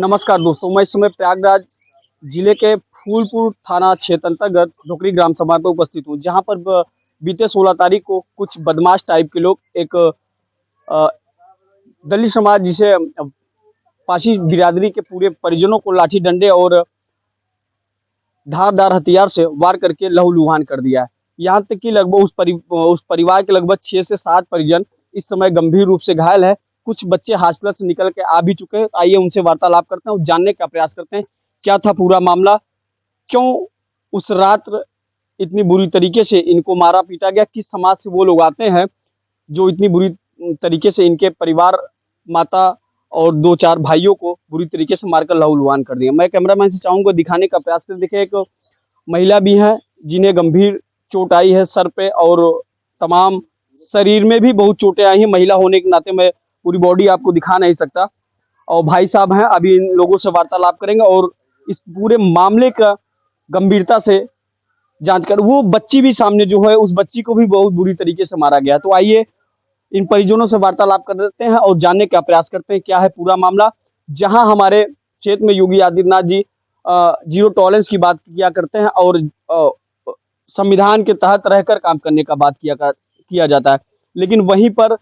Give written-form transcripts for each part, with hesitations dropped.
नमस्कार दोस्तों, मैं इस समय प्रयागराज जिले के फूलपुर थाना क्षेत्र अंतर्गत ढोकरी ग्राम सभा पे उपस्थित हूँ, जहाँ पर बीते 16 तारीख को कुछ बदमाश टाइप के लोग एक अ, दलित समाज जिसे पासी बिरादरी के पूरे परिजनों को लाठी डंडे और धारदार हथियार से वार करके लहूलुहान कर दिया है। यहाँ तक कि लगभग उस परिवार के लगभग 6 से 7 परिजन इस समय गंभीर रूप से घायल है। कुछ बच्चे हॉस्पिटल से निकल के आ भी चुके हैं। तो आइए उनसे वार्तालाप करते हैं और जानने का प्रयास करते हैं, क्या था पूरा मामला? क्यों उस रात इतनी बुरी तरीके से इनको मारा-पीटा गया? किस समाज से वो लोग आते हैं, जो इतनी बुरी तरीके से इनके परिवार, माता और 2-4 भाइयों को बुरी तरीके से मारकर लहू-लुहान कर दिया। मैं कैमरामैन से चाहूँगा दिखाने का प्रयास करें। देखिए, एक महिला भी हैं, जिन्हें गंभीर चोट आई है सर पे और तमाम शरीर में भी बहुत चोटें आई हैं। महिला होने के नाते मैं पूरी बॉडी आपको दिखा नहीं सकता। और भाई साहब हैं, अभी इन लोगों से वार्तालाप करेंगे और इस पूरे मामले का गंभीरता से जाँच कर वो बच्ची भी सामने जो है, उस बच्ची को भी बहुत बुरी तरीके से मारा गया। तो आइए इन परिजनों से वार्तालाप कर लेते हैं और जानने का प्रयास करते हैं क्या है पूरा मामला। जहां हमारे क्षेत्र में योगी आदित्यनाथ जी जीरो टॉलरेंस की बात किया करते हैं और संविधान के तहत रहकर काम करने का बात किया जाता है, लेकिन वहीं पर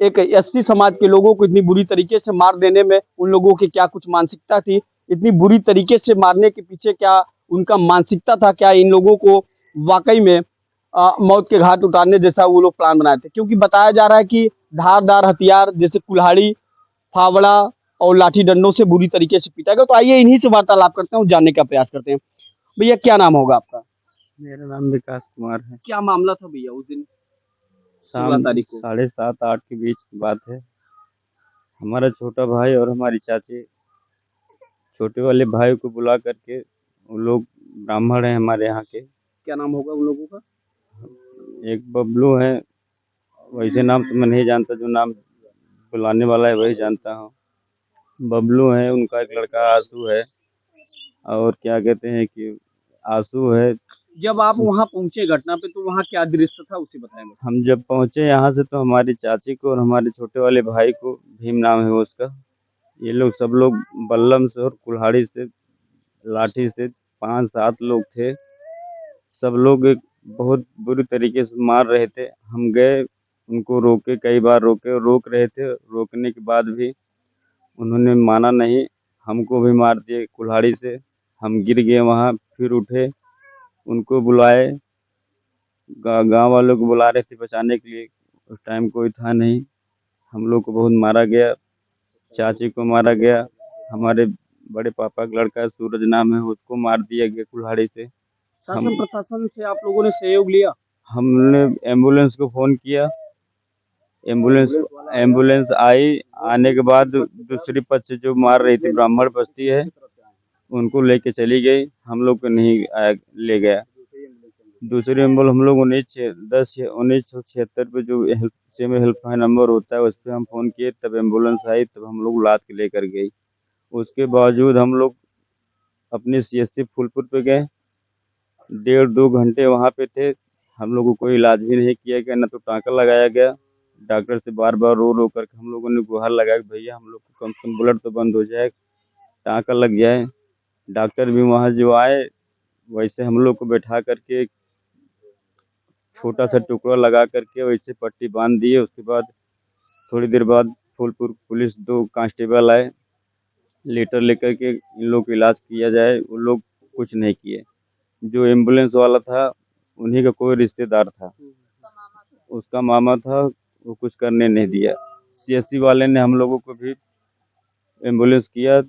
एक एससी समाज के लोगों को इतनी बुरी तरीके से मार देने में उन लोगों की क्या कुछ मानसिकता थी? इतनी बुरी तरीके से मारने के पीछे क्या उनका मानसिकता था? क्या इन लोगों को वाकई में मौत के घाट उतारने जैसा वो लोग प्लान बनाए थे? क्योंकि बताया जा रहा है कि धारदार हथियार जैसे कुल्हाड़ी, फावड़ा और लाठी डंडों से बुरी तरीके से पीटा गया। तो आइए इन्हीं से वार्तालाप करते हैं और जानने का प्रयास करते हैं। भैया, क्या नाम होगा आपका? मेरा नाम विकास कुमार है। क्या मामला था भैया उस दिन शाम 16 तारीख को? 7:30-8 के बीच की बात है। हमारा छोटा भाई और हमारी चाची छोटे वाले भाई को बुला करके, वो लोग ब्राह्मण हैं हमारे यहाँ के। क्या नाम होगा उन लोगों का? एक बबलू है, वैसे नाम तो मैं नहीं जानता, जो नाम बुलाने वाला है वही जानता हूँ। बबलू है, उनका एक लड़का आशू है, और क्या कहते हैं कि आशू है। जब आप वहाँ पहुंचे घटना पे, तो वहाँ क्या दृश्य था उसे बताएंगे? हम जब पहुँचे यहाँ से, तो हमारी चाची को और हमारे छोटे वाले भाई को, भीम नाम है वो उसका, ये लोग सब लोग बल्लम से और कुल्हाड़ी से, लाठी से 5-7 लोग थे। सब लोग एक बहुत बुरी तरीके से मार रहे थे। हम गए, उनको रोके, कई बार रोके, रोक रहे थे। रोकने के बाद भी उन्होंने माना नहीं, हमको भी मार दिए कुल्हाड़ी से। हम गिर गए वहाँ, फिर उठे, उनको बुलाए, गांव वालों को बुला रहे थे बचाने के लिए। उस टाइम कोई था नहीं। हम लोग को बहुत मारा गया, चाची को मारा गया, हमारे बड़े पापा का लड़का है, सूरज नाम है, उसको मार दिया गया कुल्हाड़ी से। हम शासन प्रशासन से आप लोगों ने सहयोग लिया? हमने एम्बुलेंस को फ़ोन किया, एम्बुलेंस एम्बुलेंस आई। आने के बाद दूसरी पक्ष से जो मार रही थी, ब्राह्मण बस्ती है, उनको लेके चली गई, हम लोग को नहीं आया, ले गया। दूसरी एम्बुलेंस हम लोग 1976 पे जो हेल्पलाइन नंबर होता है, उस पर हम फ़ोन किए, तब एम्बुलेंस आई, तब हम लोग लाद के लेकर गई। उसके बावजूद हम लोग अपने सीएससी फूलपुर पे गए, 1.5-2 घंटे वहाँ पे थे। हम लोगों को कोई इलाज भी नहीं किया गया, ना तो टाँका लगाया गया। डॉक्टर से बार बार रो रो करके हम लोगों ने गुहार लगाया कि भैया हम लोग को कम से कम ब्लड तो बंद हो जाए, टाँका लग जाए। डॉक्टर भी वहाँ जो आए, वैसे हम लोग को बैठा करके छोटा सा टुकड़ा लगा करके वैसे पट्टी बांध दिए। उसके बाद थोड़ी देर बाद फूलपुर पुलिस 2 कांस्टेबल आए, लेटर लेकर के इन लोग का इलाज किया जाए, वो लोग कुछ नहीं किए। जो एम्बुलेंस वाला था, उन्हीं का कोई रिश्तेदार था, उसका मामा था, वो कुछ करने नहीं दिया। सीएससी वाले ने हम लोगों को भी एम्बुलेंस किया,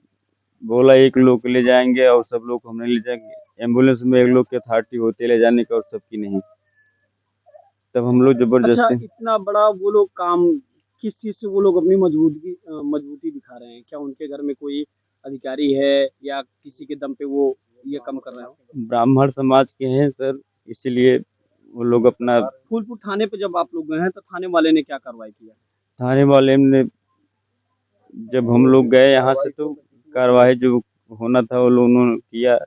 बोला एक लोग ले जाएंगे और सब लोग हम नहीं ले जाएंगे। एम्बुलेंस में एक लोग की अथॉरिटी होती है ले जाने का और सबकी नहीं। तब हम लोग अच्छा, जबरदस्ती। इतना बड़ा वो लोग काम किस चीज़ से वो लोग अपनी मजबूती दिखा रहे हैं? क्या उनके घर में कोई अधिकारी है या किसी के दम पे वो ये काम कर रहे हैं? ब्राह्मण समाज के हैं सर, इसीलिए वो लोग अपना। फूलपुर थाने पे जब आप लोग गए हैं, तो थाने वाले ने क्या कार्रवाई किया? थाने वाले ने, जब हम लोग गए यहाँ से, तो कार्रवाई जो होना था वो लोग उन्होंने किया।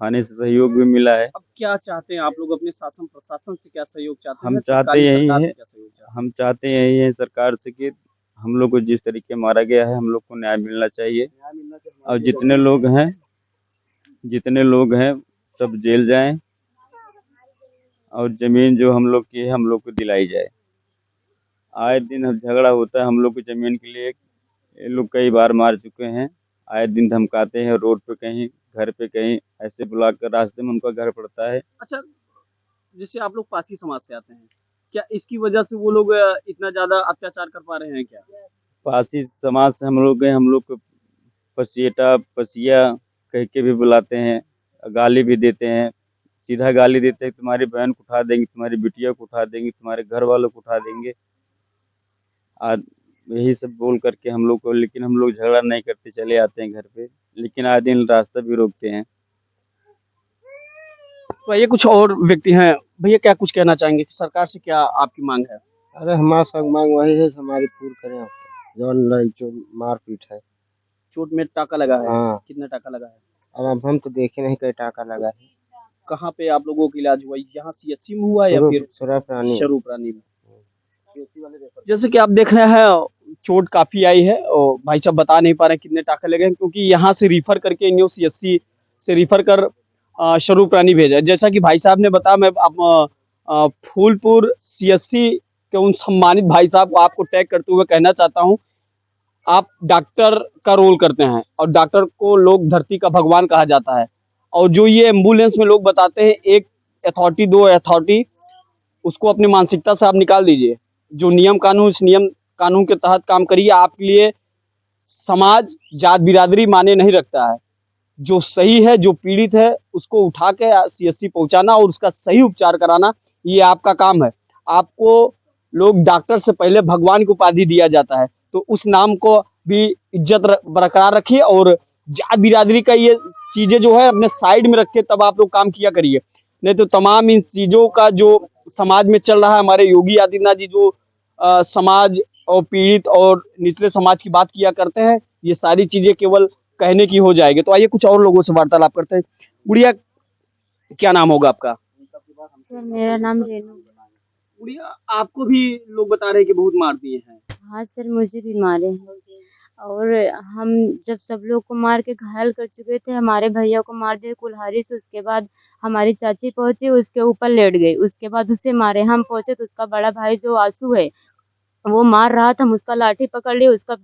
थाने से सहयोग भी मिला है। अब क्या चाहते हैं आप लोग? अपने शासन प्रशासन से क्या सहयोग चाहते हम हैं? चाहते तत्कालीन यही सरकार हैं से क्या सहयोग चाहते हैं? हम चाहते यही हैं सरकार से कि हम लोग को जिस तरीके मारा गया है, हम लोग को न्याय मिलना चाहिए। और जितने लोग हैं सब जेल जाएं, और जमीन जो हम लोग की है हम लोग को दिलाई जाए। आए दिन अब झगड़ा होता है हम लोग की जमीन के लिए। ये लोग कई बार मार चुके हैं। आए दिन धमकाते हैं, रोड पे कहीं, घर पे कहीं, ऐसे बुला कर रास्ते में उनका घर पड़ता है। अच्छा, जैसे आप लोग पासी समाज से आते हैं, क्या इसकी वजह से वो लोग इतना ज्यादा अत्याचार कर पा रहे हैं क्या? पासी समाज से हम लोग गए, हम लोग को पसिया कह के भी बुलाते हैं, गाली भी देते हैं। सीधा गाली देते हैं, तुम्हारी बहन को उठा देंगे, तुम्हारी बिटिया को उठा देंगे, तुम्हारे घर वालों को उठा देंगे। आज यही सब बोल करके हम लोग को, लेकिन हम लोग झगड़ा नहीं करते, चले आते हैं घर पे। लेकिन आए दिन रास्ता भी रोकते हैं। तो ये कुछ और व्यक्ति हैं, भैया क्या कुछ कहना चाहेंगे, सरकार से क्या आपकी मांग है? अरे हमारा सब मांग वही है, हमारी पूरी करें। जौन लड़की जो मारपीट है। चोट में टाका लगा है? हाँ। कितना टाका लगा है? अब हम तो देखे नहीं कई टाका लगा है। कहाँ पे आप लोगों का इलाज हुआ, यहाँ सीएचसी में हुआ या फिर स्वरूप रानी में? जैसे कि आप देख रहे हैं, चोट काफी आई है और भाई साहब बता नहीं पा रहे कितने टाके लगे हैं, क्योंकि यहाँ से रिफर करके न्यू सीएचसी से रिफर कर स्वरूप रानी भेजा है। जैसा कि भाई साहब ने बताया, मैं फूलपुर सीएचसी के उन सम्मानित भाई साहब को आपको टैग करते हुए कहना चाहता हूँ, आप डॉक्टर का रोल करते हैं और डॉक्टर को लोग धरती का भगवान कहा जाता है। और जो ये एम्बुलेंस में लोग बताते हैं, एक अथॉरिटी दो अथॉरिटी, उसको अपनी मानसिकता से आप निकाल दीजिए। जो नियम कानून, इस नियम कानून के तहत काम करिए। आपके लिए समाज जात बिरादरी माने नहीं रखता है। जो सही है, जो पीड़ित है, उसको उठा के सीएचसी पहुंचाना और उसका सही उपचार कराना, ये आपका काम है। आपको लोग डॉक्टर से पहले भगवान की उपाधि दिया जाता है, तो उस नाम को भी इज्जत बरकरार रखिए और जात बिरादरी का ये चीजें जो है अपने साइड में रखिए, तब आप लोग काम किया करिए। नहीं तो तमाम इन चीजों का जो समाज में चल रहा है, हमारे योगी आदित्यनाथ जी जो समाज और पीड़ित और निचले समाज की बात किया करते हैं, ये सारी चीजें केवल कहने की हो जाएगी। तो आइए कुछ और लोगों से वार्तालाप करते हैं। गुड़िया, क्या नाम होगा आपका? सर मेरा नाम रेनू है। गुड़िया, आपको भी लोग बता रहे हैं कि बहुत मार दिए हैं। हाँ सर, मुझे भी मारे हैं। और हम जब सब लोग को मार के घायल कर चुके थे, हमारे भैया को मार दिया कुल्हाड़ी से। उसके बाद हमारी चाची पहुंची, उसके ऊपर लेट गई। उसके बाद उसे मारे। हम पहुंचे तो उसका बड़ा भाई जो आंसू है वो मार रहा था, हम उसका लाठी पकड़ लिए। उसका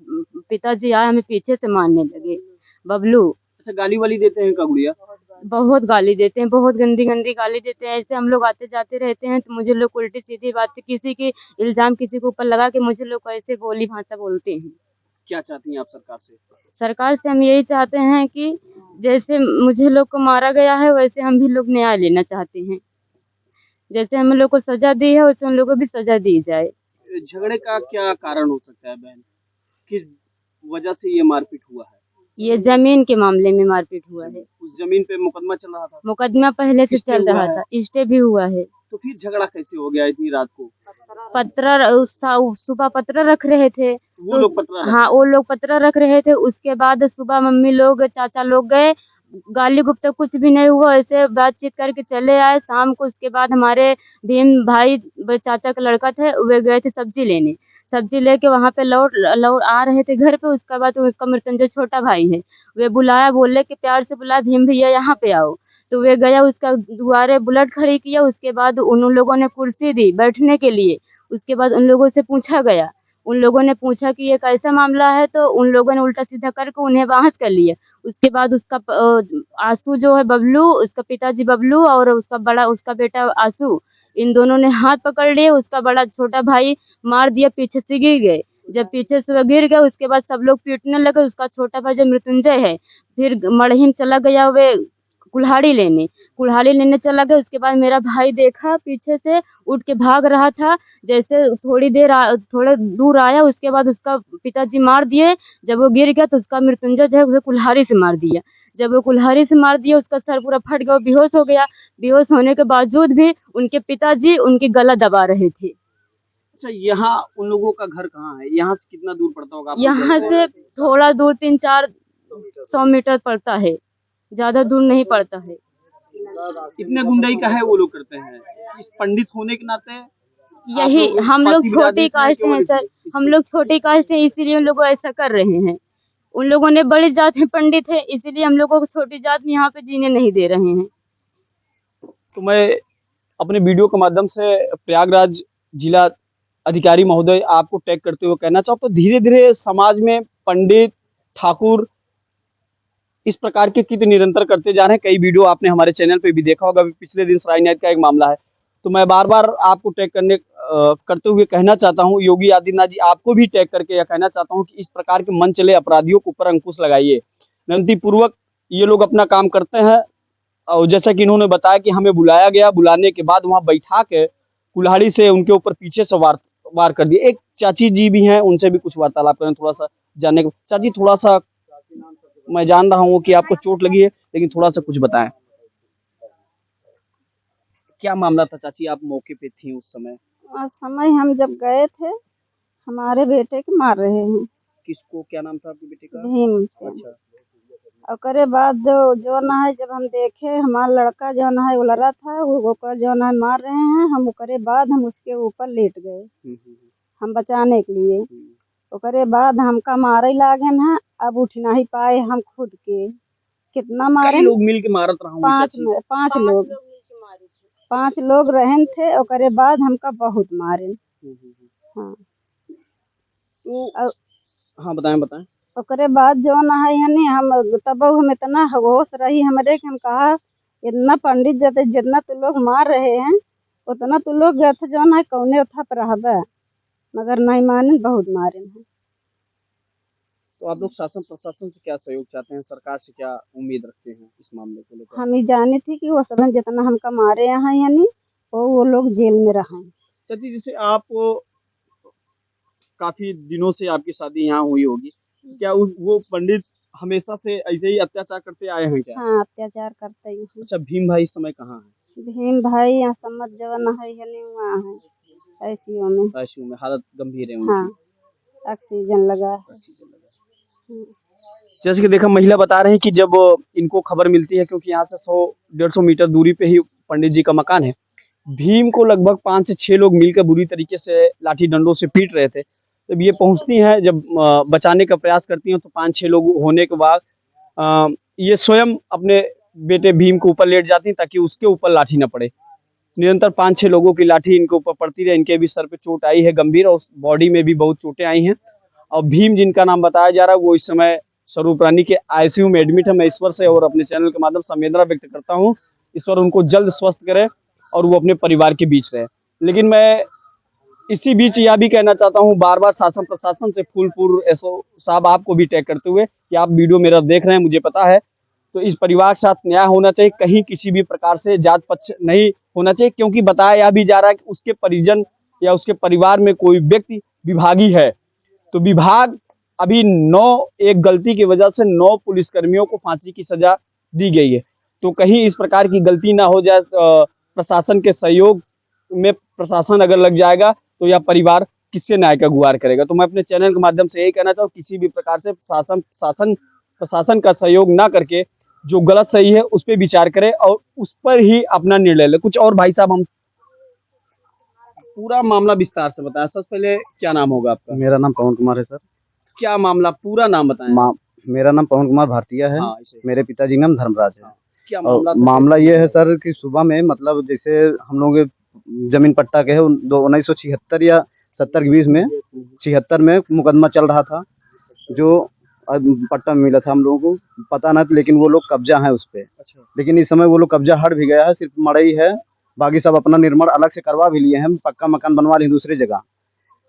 पिताजी आए, हमें पीछे से मारने लगे। बबलू। अच्छा, गाली वाली देते हैं का गुड़िया? बहुत गाली देते हैं, बहुत गंदी गंदी गाली देते हैं। ऐसे हम लोग आते जाते रहते हैं तो मुझे लोग उल्टी सीधी बातें, किसी की इल्जाम किसी के ऊपर लगा के मुझे लोग ऐसे बोली भाषा बोलते हैं। क्या चाहती हैं आप सरकार से? सरकार से हम यही चाहते हैं कि जैसे मुझे लोग को मारा गया है, वैसे हम भी लोग न्याय लेना चाहते हैं। जैसे हम लोग को सजा दी है, वैसे उन लोगों को भी सजा दी जाए। झगड़े का क्या कारण हो सकता है बहन, किस वजह से ये मारपीट हुआ है? ये जमीन के मामले में मारपीट हुआ है। उस जमीन पे मुकदमा चल रहा था? मुकदमा पहले से स्टे चल हुआ रहा है? था, स्टे भी हुआ है। तो फिर झगड़ा कैसे हो गया इतनी रात को? सुबह पतरा रख रहे थे। वो लोग पतरा रख हाँ, वो लोग पतरा रख रहे थे। उसके बाद सुबह मम्मी लोग, चाचा लोग गए, गाली गुप्ता कुछ भी नहीं हुआ, ऐसे बातचीत करके चले आए शाम को। उसके बाद हमारे भीम भाई चाचा का लड़का थे, वे गए थे सब्जी लेने। सब्जी लेके वहाँ पे लौट आ रहे थे घर पे। उसके बाद उसका मृत्युंजय छोटा भाई है, वे बुलाया, बोले कि प्यार से बुलाया, भीम भैया यहाँ पे आओ। तो वे गया, उसका दुआरे बुलेट खड़ी किया। उसके बाद उन लोगों ने कुर्सी दी बैठने के लिए। उसके बाद उन लोगों से पूछा गया, उन लोगों ने पूछा कि ये कैसा मामला है, तो उन लोगों ने उल्टा सीधा करके उन्हें बहस कर लिया। उसके बाद उसका आंसू जो है बबलू, उसका पिताजी बबलू और उसका बेटा आंसू, इन दोनों ने हाथ पकड़ लिए। उसका बड़ा छोटा भाई मार दिया, पीछे से गिर गए। जब पीछे से गिर गए, उसके बाद सब लोग पीटने लगे। उसका छोटा भाई जो मृत्युंजय है, फिर मड़हिम चला गया, वे कुल्हाड़ी लेने चला गया। उसके बाद मेरा भाई देखा, पीछे से उठ के भाग रहा था। जैसे थोड़े दूर आया, उसके बाद उसका पिताजी मार दिए। जब वो गिर गया तो उसका मृत्युंजय जो है उसे कुल्हाड़ी से मार दिया। जब वो कुल्हाड़ी से मार दिया, उसका सर पूरा फट गया, बेहोश हो गया। बेहोश होने के बावजूद भी उनके पिताजी उनकी गला दबा रहे थे। अच्छा, यहाँ उन लोगों का घर कहाँ है? यहाँ से कितना दूर पड़ता होगा? यहाँ से थोड़ा दूर 300-400 मीटर पड़ता है, ज्यादा दूर नहीं पड़ता है। कितने गुंडाई का है वो लोग करते हैं? इस पंडित होने के नाते यही लोग हम लोग पासी बिरादरी छोटी से हैं कास्ट हैं केवल सर, हम लोग छोटी कास्ट हैं इसीलिए उन लोग ऐसा कर रहे हैं। उन लोगों ने बड़ी जात में पंडित है इसीलिए हम लोगों को छोटी जात में यहाँ पे जीने नहीं दे रहे हैं। तो मैं अपने वीडियो के माध्यम से प्रयागराज जिला अधिकारी महोदय आपको टैग करते हुए कहना चाहूँ तो धीरे-धीरे समाज में पंडित, ठाकुर इस प्रकार के कृत्य निरंतर करते जा रहे हैं। कई वीडियो आपने हमारे चैनल पे भी देखा होगा। अभी पिछले दिन सराय नायत का एक मामला है। तो मैं बार-बार आपको टैग करते हुए कहना चाहता हूँ, योगी आदित्यनाथ जी आपको भी टैग करके यह कहना चाहता हूँ कि इस प्रकार के मन चले अपराधियों के ऊपर अंकुश लगाइए। विनतीपूर्वक ये लोग अपना काम करते हैं और जैसा कि इन्होंने बताया कि हमें बुलाया गया, बुलाने के बाद वहाँ बैठा के कुल्हाड़ी से उनके ऊपर पीछे से वार कर दिए। एक चाची जी भी हैं, उनसे भी कुछ वार्तालाप करें थोड़ा-सा जानने को। चाची थोड़ा-सा मैं जान रहा हूँ कि आपको चोट लगी है, लेकिन थोड़ा-सा कुछ बताएँ। क्या मामला था चाची, आप मौके पे थीं उस समय? समय हम जब गए थे हमारे बेटे के मार रहे हैं किसको, क्या नाम था आपके बेटे का? भीम से। अच्छा, ओकरे बाद जो न है जब हम देखे हमारा लड़का जो न है उलरा था वो ओकर जो न है मार रहे हैं, हम ओकरे बाद हम उसके ऊपर लेट गए हम बचाने के लिए। ओकरे बाद हमका मारे लागन है, अब उठ नहीं पाए हम खुद के। कितना कई मारे लोग मिल के मारत रहा हूँ चाची। पांच लोग रहन थे। ओकरे बाद हमका बहुत मारे। हाँ तो और हाँ, बताएँ। ओकरे बाद जो न है यानी हम तब हम इतना होश रही हमरे कि हम कहा इतना पंडित जते जितना तू लोग मार रहे हैं उतना तू लोग गए जो न है कौने उठा पर रहबे, मगर नहीं माने बहुत मारे हैं। तो आप लोग शासन प्रशासन से क्या सहयोग चाहते हैं? सरकार से क्या उम्मीद रखते हैं इस मामले को लेकर? हम ही जानी थी कि वो सब जितना हमका मारे यहाँ यानी वो लोग जेल में रहें। चाची जैसे आप काफी दिनों से आपकी शादी यहाँ हुई होगी, क्या वो पंडित हमेशा से ऐसे ही अत्याचार करते आए हैं क्या? हाँ अत्याचार करते ही हैं। अच्छा, भीम भाई इस समय कहाँ है? भीम भाई यहाँ समझ जवन है यानी वहाँ है आईसीयू में। आईसीयू में, हालत गंभीर है उनकी। हाँ ऑक्सीजन लगा है। जैसे कि देखा महिला बता रहे हैं कि जब इनको खबर मिलती है, क्योंकि यहाँ से 100-150 मीटर दूरी पे ही पंडित जी का मकान है, भीम को लगभग 5 से 6 लोग मिलकर बुरी तरीके से लाठी डंडों से पीट रहे थे। जब ये पहुंचती हैं, जब बचाने का प्रयास करती हैं तो 5-6 लोग होने के बाद ये स्वयं अपने बेटे भीम के ऊपर लेट जाती हैं ताकि उसके ऊपर लाठी न पड़े। निरंतर 5-6 लोगों की लाठी इनके ऊपर पड़ती रही। इनके भी सर पे चोट आई है गंभीर और बॉडी में भी बहुत चोटें आई हैं। और भीम जिनका नाम बताया जा रहा है वो इस समय स्वरूप रानी के आईसीयू में एडमिट है। मैं ईश्वर से और अपने चैनल के माध्यम से संवेदना व्यक्त करता हूँ, ईश्वर उनको जल्द स्वस्थ करे और वो अपने परिवार के बीच रहे। लेकिन मैं इसी बीच यह भी कहना चाहता हूँ बार-बार शासन प्रशासन से, फूलपुर एसओ साहब आपको भी टैग करते हुए कि आप वीडियो मेरा देख रहे हैं, मुझे पता है, तो इस परिवार के साथ न्याय होना चाहिए। कहीं किसी भी प्रकार से जात पक्ष नहीं होना चाहिए, क्योंकि बताया यह भी जा रहा है कि उसके परिजन या उसके परिवार में कोई व्यक्ति विभागी है। तो विभाग अभी 9 एक गलती की वजह से 9 पुलिसकर्मियों को फांसी की सजा दी गई है। तो कहीं इस प्रकार की गलती ना हो जाए, प्रशासन के सहयोग में प्रशासन अगर लग जाएगा तो यह परिवार किससे न्याय का गुहार करेगा। तो मैं अपने चैनल के माध्यम से यही कहना चाहूँ, किसी भी प्रकार से प्रशासन का सहयोग ना करके जो गलत सही है उस पर विचार करें और उस पर ही अपना निर्णय ले। कुछ और भाई साहब, हम पूरा मामला विस्तार से बताएं। सबसे पहले क्या नाम होगा आपका? मेरा नाम पवन कुमार है सर। क्या मामला, पूरा नाम बताएं। मेरा नाम पवन कुमार भारतीय है। हाँ, मेरे पिताजी का नाम धर्मराज है। क्या और मामला ये है सर कि सुबह में मतलब जैसे हम लोग जमीन पट्टा के है 1976 या 70 के बीच में 76 में मुकदमा चल रहा था, जो पट्टा मिला था हम लोगों को पता ना, लेकिन वो लोग कब्जा है उस पे। लेकिन इस समय वो लोग कब्जा हट भी गया है, सिर्फ मड़ई है, बाकी सब अपना निर्माण अलग से करवा भी लिए हैं, पक्का मकान बनवा लिए दूसरी जगह।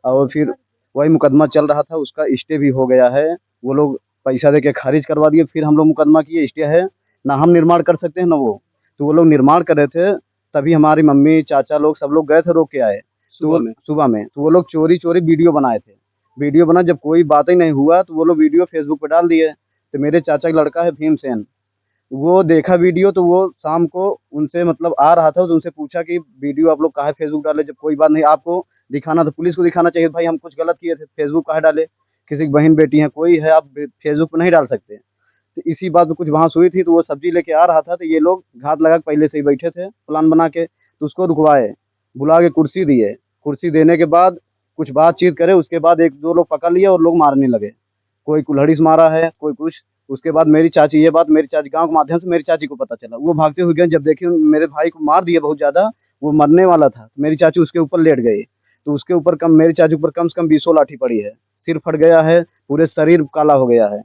और फिर वही मुकदमा चल रहा था, उसका स्टे भी हो गया है। वो लोग पैसा दे के खारिज करवा दिए, फिर हम लोग मुकदमा किए, स्टे है ना, हम निर्माण कर सकते हैं ना वो। तो वो लोग निर्माण कर रहे थे, तभी हमारी मम्मी चाचा लोग सब लोग गए थे, रोक के आए सुबह में। तो वो लोग चोरी वीडियो बनाए थे। वीडियो बना, जब कोई बात ही नहीं हुआ तो वो लोग वीडियो फेसबुक पे डाल दिए। तो मेरे चाचा का लड़का है भीमसेन, वो देखा वीडियो, तो वो शाम को उनसे मतलब आ रहा था, तो उनसे पूछा कि वीडियो आप लोग काहे फेसबुक डाले, जब कोई बात नहीं आपको दिखाना तो पुलिस को दिखाना चाहिए, भाई हम कुछ गलत किए थे, फेसबुक काहे डाले, किसी की बहन बेटी है कोई है, आप फेसबुक पर नहीं डाल सकते। तो इसी बात पे कुछ बहस हुई थी। तो वो सब्जी लेके आ रहा था, तो ये लोग घात लगा के पहले से ही बैठे थे प्लान बना के, तो उसको रुकवाए, बुला के कुर्सी दिए, कुर्सी देने के बाद कुछ बातचीत करे, उसके बाद एक दो लोग पकड़ लिए और लोग मारने लगे। कोई कुल्हाड़ी से मारा है, कोई कुछ। उसके बाद मेरी चाची, ये बात मेरी चाची गाँव के माध्यम से मेरी चाची को पता चला। वो भागते हुए गए, जब देखे मेरे भाई को मार दिया बहुत ज़्यादा, वो मरने वाला था। मेरी चाची उसके ऊपर लेट गई, तो उसके ऊपर मेरी चाची के ऊपर कम से कम 20 लाठी पड़ी है। सिर फट गया है, पूरे शरीर काला हो गया है।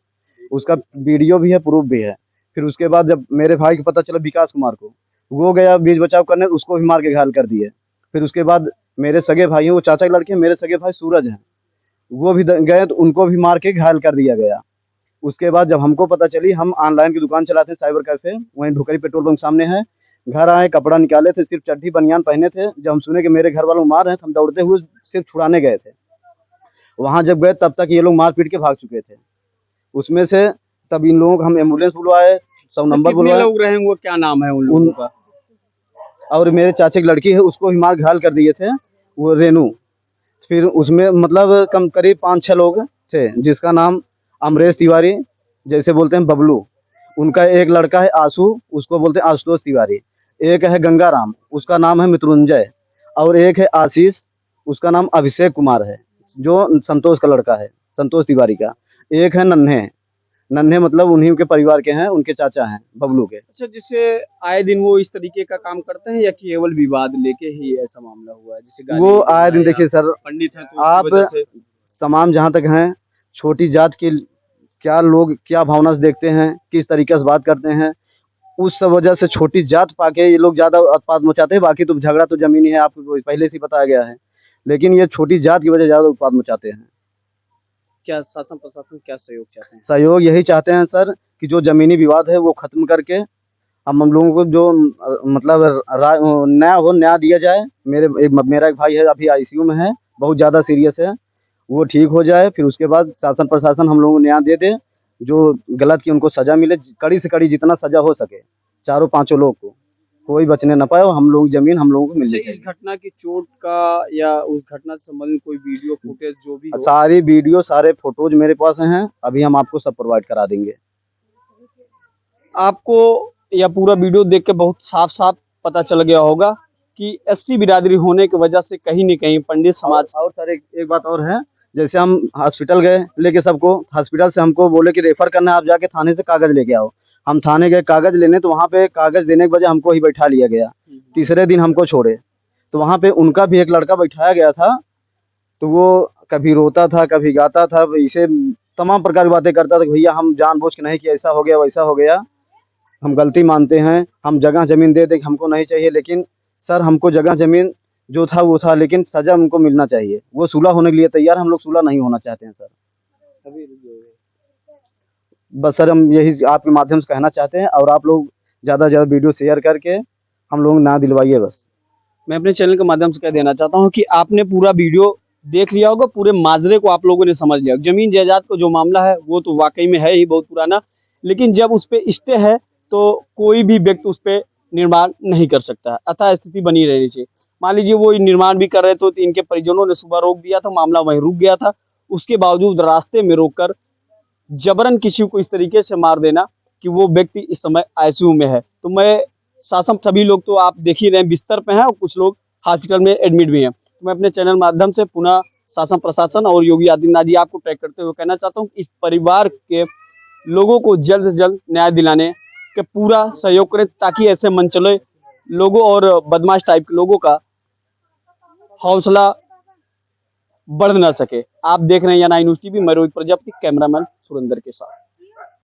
उसका वीडियो भी है, प्रूफ भी है। फिर उसके बाद जब मेरे भाई को पता चला विकास कुमार को, वो गया बीच बचाव करने, उसको भी मार के घायल कर दिए। फिर उसके बाद मेरे सगे भाई हैं, वो चाचा के लड़के हैं, मेरे सगे भाई सूरज हैं, वो भी गए तो उनको भी मार के घायल कर दिया गया। उसके बाद जब हमको पता चली, हम ऑनलाइन की दुकान चलाते हैं साइबर कैफे, वहीं ढुकरी पेट्रोल पंप सामने है। घर आए, कपड़ा निकाले थे, सिर्फ चड्डी बनियान पहने थे। जब हम सुने कि मेरे घर वालों मार रहे हैं, तो हम दौड़ते हुए सिर्फ छुड़ाने गए थे। वहाँ जब गए तब तक ये लोग मार पीट के भाग चुके थे। उसमें से तब इन लोगों को हम एम्बुलेंस बुलवाए, 100 नंबर कितने बुलवाए। लोग रहे वो, क्या नाम है उन लोगों का? और मेरे चाचे की लड़की है, उसको भी मार घायल कर दिए थे, वो रेनू। फिर उसमें मतलब कम करीब 5-6 लोग थे, जिसका नाम अमरेश तिवारी, जैसे बोलते हैं बबलू। उनका एक लड़का है आशु, उसको बोलते हैं आशुतोष तिवारी। एक है गंगाराम, उसका नाम है मृत्युंजय। और एक है आशीष, उसका नाम अभिषेक कुमार है, जो संतोष का लड़का है, संतोष तिवारी का। एक है नन्हे, नन्हे मतलब उन्हीं के परिवार के हैं, उनके चाचा हैं बबलू के। अच्छा, जिसे आए दिन वो इस तरीके का काम करते हैं या केवल विवाद लेके ही ऐसा मामला हुआ है? जैसे गाली वो देना आए दिन या देखिए सर, पंडित हैं तो आप उसकी वजह से तमाम जहाँ तक हैं, छोटी जात के क्या लोग क्या भावना से देखते हैं, किस तरीके से बात करते हैं, उस सब वजह से छोटी जात पाके ये लोग ज़्यादा उत्पात मचाते हैं। बाकी तो झगड़ा तो ज़मीनी है, आपको पहले से ही बताया गया है। लेकिन ये छोटी जात की वजह ज़्यादा उत्पात मचाते हैं। क्या शासन प्रशासन क्या सहयोग चाहते हैं? सहयोग यही चाहते हैं सर कि जो ज़मीनी विवाद है वो ख़त्म करके हम लोगों को जो मतलब न्याय दिया जाए। मेरा एक भाई है, अभी आईसीयू में है, बहुत ज़्यादा सीरियस है, वो ठीक हो जाए। फिर उसके बाद शासन प्रशासन हम लोगों को न्याय दे दे, जो गलत की उनको सज़ा मिले, कड़ी से कड़ी जितना सज़ा हो सके, चारों पाँचों लोग को, कोई बचने न पाए और हम लोग ज़मीन हम लोगों को मिलनी अच्छा, इस चाहिए। घटना की चोट का या उस घटना से संबंधित कोई वीडियो फुटेज जो भी हो, सारी वीडियो सारे फोटोज मेरे पास हैं, अभी हम आपको सब प्रोवाइड करा देंगे। आपको यह पूरा वीडियो देख के बहुत साफ साफ पता चल गया होगा कि एससी बिरादरी होने की वजह से कहीं न कहीं पंडित समाज और सर एक बात और है, जैसे हम हॉस्पिटल गए लेके सबको, हॉस्पिटल से हमको बोले कि रेफर करना है, आप जाके थाने से कागज़ लेके आओ। हम थाने गए कागज़ लेने, तो वहाँ पे कागज़ देने के बजाय हमको ही बैठा लिया गया। तीसरे दिन हमको छोड़े, तो वहाँ पे उनका भी एक लड़का बैठाया गया था, तो वो कभी रोता था, कभी गाता था, इसे तमाम प्रकार की बातें करता था कि भैया हम जानबूझ के नहीं कि ऐसा हो गया वैसा हो गया, हम गलती मानते हैं, हम जगह ज़मीन दे दें कि हमको नहीं चाहिए। लेकिन सर हमको जगह ज़मीन जो था वो था, लेकिन सज़ा उनको मिलना चाहिए। वो सुलह होने के लिए तैयार, हम लोग सुलह नहीं होना चाहते हैं सर। बस सर हम यही आपके माध्यम से कहना चाहते हैं, और आप लोग ज़्यादा से ज़्यादा वीडियो शेयर करके हम लोग ना दिलवाइए बस। मैं अपने चैनल के माध्यम से कह देना चाहता हूं कि आपने पूरा वीडियो देख लिया होगा, पूरे माजरे को आप लोगों ने समझ लिया। जमीन जायदाद का जो मामला है वो तो वाकई में है ही बहुत पुराना, लेकिन जब उस पे स्टे है तो कोई भी व्यक्ति उस पे निर्माण नहीं कर सकता है, अतः स्थिति बनी रहनी चाहिए। मान लीजिए वो निर्माण भी कर रहे थे, तो इनके परिजनों ने सुबह रोक दिया था, मामला वहीं रुक गया था। उसके बावजूद रास्ते में रोककर जबरन किसी को इस तरीके से मार देना कि वो व्यक्ति इस समय आईसीयू में है। तो मैं शासन, सभी लोग तो आप देख ही रहे हैं बिस्तर पे हैं और कुछ लोग हॉस्पिटल में एडमिट भी हैं। तो मैं अपने चैनल माध्यम से पुनः शासन प्रशासन और योगी आदित्यनाथ जी आपको टैग करते हुए कहना चाहता हूँ कि इस परिवार के लोगों को जल्द से जल्द न्याय दिलाने के पूरा सहयोग करें, ताकि ऐसे मनचले लोगों और बदमाश टाइप के लोगों का हौसला बढ़ ना सके। आप देख रहे हैं या 9 न्यूज़ टीवी, मैं रोहित प्रजापति, कैमरामैन सुरेंद्र के साथ।